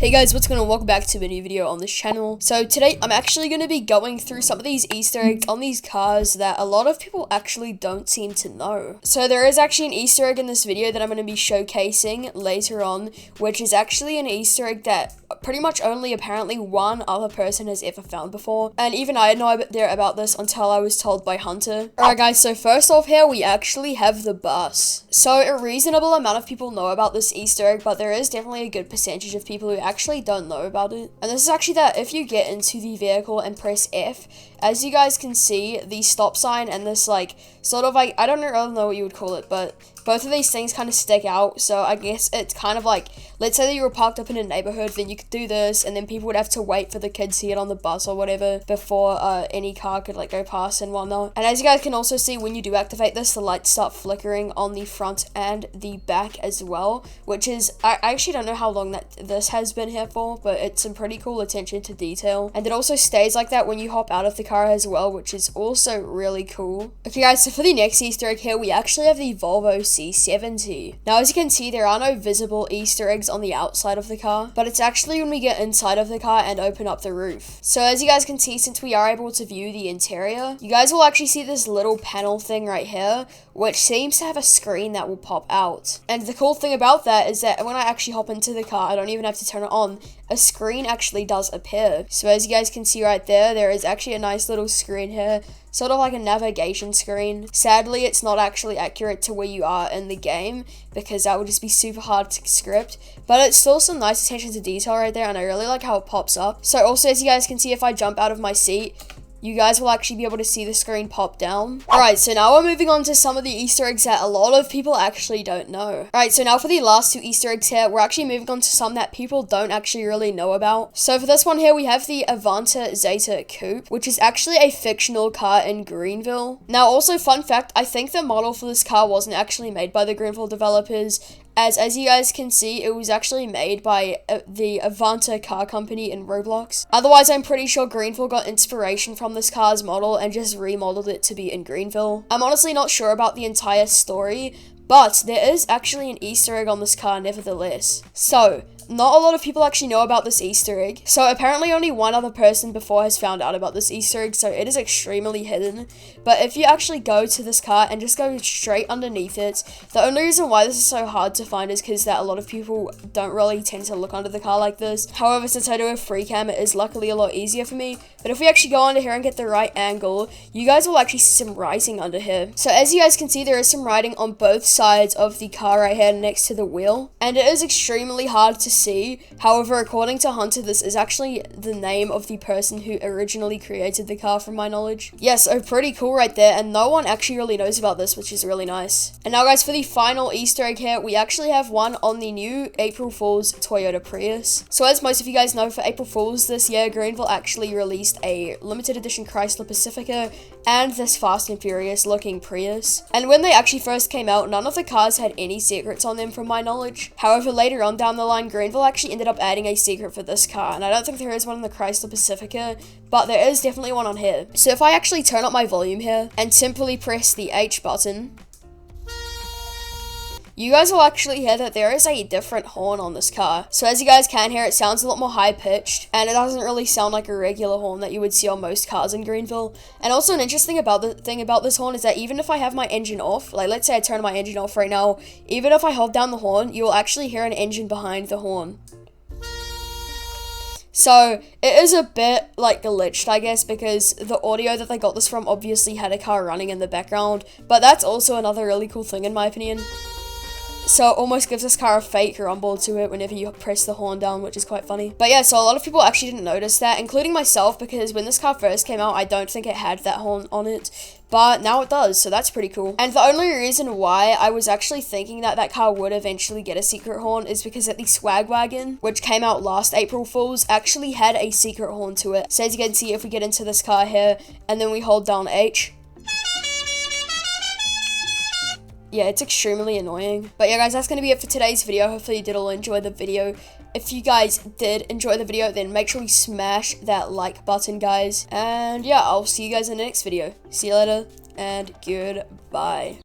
Hey guys, what's going on? Welcome back to a new video on this channel. So today I'm actually going to be going through some of these Easter eggs on these cars that a lot of people actually don't seem to know. So there is actually an Easter egg in this video that I'm going to be showcasing later on, which is actually an Easter egg that pretty much only apparently one other person has ever found before. And even I had no idea about this until I was told by Hunter. Alright guys, so first off here we actually have the bus. So a reasonable amount of people know about this Easter egg, but there is definitely a good percentage of people who actually don't know about it. And this is actually that if you get into the vehicle and press F, as you guys can see, the stop sign and this like sort of like, I don't really know what you would call it, but both of these things kind of stick out. So I guess it's kind of like, let's say that you were parked up in a neighborhood, then you could do this, and then people would have to wait for the kids to get on the bus or whatever before any car could like go past and whatnot. And as you guys can also see, when you do activate this, the lights start flickering on the front and the back as well, which is, I actually don't know how long that this has been here for, but it's some pretty cool attention to detail. And it also stays like that when you hop out of the car as well, which is also really cool. Okay guys, so for the next Easter egg here, we actually have the Volvo C70. Now as you can see, there are no visible Easter eggs on the outside of the car, but it's actually when we get inside of the car and open up the roof. So as you guys can see, since we are able to view the interior, you guys will actually see this little panel thing right here, which seems to have a screen that will pop out. And the cool thing about that is that when I actually hop into the car, I don't even have to turn it on, a screen actually does appear. So as you guys can see right there, there is actually a nice little screen here, sort of like a navigation screen. Sadly, it's not actually accurate to where you are in the game, because that would just be super hard to script, but it's still some nice attention to detail right there, and I really like how it pops up. So also, as you guys can see, if I jump out of my seat, you guys will actually be able to see the screen pop down. Alright, so now we're moving on to some of the Easter eggs that a lot of people actually don't know. Alright, so now for the last two Easter eggs here, we're actually moving on to some that people don't actually really know about. So for this one here, we have the Avanta Zeta Coupe, which is actually a fictional car in Greenville. Now also, fun fact, I think the model for this car wasn't actually made by the Greenville developers, as you guys can see, it was actually made by the Avanta car company in Roblox. Otherwise, I'm pretty sure Greenville got inspiration from this car's model and just remodeled it to be in Greenville. I'm honestly not sure about the entire story, but there is actually an Easter egg on this car nevertheless. So, not a lot of people actually know about this Easter egg. So apparently only one other person before has found out about this Easter egg, so it is extremely hidden. But if you actually go to this car and just go straight underneath it, the only reason why this is so hard to find is because that a lot of people don't really tend to look under the car like this. However, since I do have free cam, it is luckily a lot easier for me. But if we actually go under here and get the right angle, you guys will actually see some writing under here. So as you guys can see, there is some writing on both sides of the car right here next to the wheel. And it is extremely hard to see. However, according to Hunter, this is actually the name of the person who originally created the car, from my knowledge. Yeah, so pretty cool right there, and no one actually really knows about this, which is really nice. And now guys, for the final Easter egg here, we actually have one on the new April Fool's Toyota Prius. So as most of you guys know, for April Fool's this year, Greenville actually released a limited edition Chrysler Pacifica and this Fast and Furious looking Prius. And when they actually first came out, none of the cars had any secrets on them, from my knowledge. However, later on down the line, Greenville actually ended up adding a secret for this car, and I don't think there is one in the Chrysler Pacifica, but there is definitely one on here. So if I actually turn up my volume here and simply press the H button, you guys will actually hear that there is a different horn on this car. So as you guys can hear, it sounds a lot more high pitched, and it doesn't really sound like a regular horn that you would see on most cars in Greenville. And also an interesting thing about this horn is that even if I have my engine off, like let's say I turn my engine off right now, even if I hold down the horn, you will actually hear an engine behind the horn. So it is a bit like glitched, I guess, because the audio that they got this from obviously had a car running in the background, but that's also another really cool thing in my opinion. So it almost gives this car a fake rumble to it whenever you press the horn down, which is quite funny. But yeah, so a lot of people actually didn't notice that, including myself, because when this car first came out, I don't think it had that horn on it. But now it does, so that's pretty cool. And the only reason why I was actually thinking that that car would eventually get a secret horn is because that the Swag Wagon, which came out last April Fool's, actually had a secret horn to it. So as you can see, if we get into this car here, and then we hold down H, yeah, it's extremely annoying. But yeah guys, that's going to be it for today's video. Hopefully you did all enjoy the video. If you guys did enjoy the video, then make sure you smash that like button, guys. And yeah, I'll see you guys in the next video. See you later, and goodbye.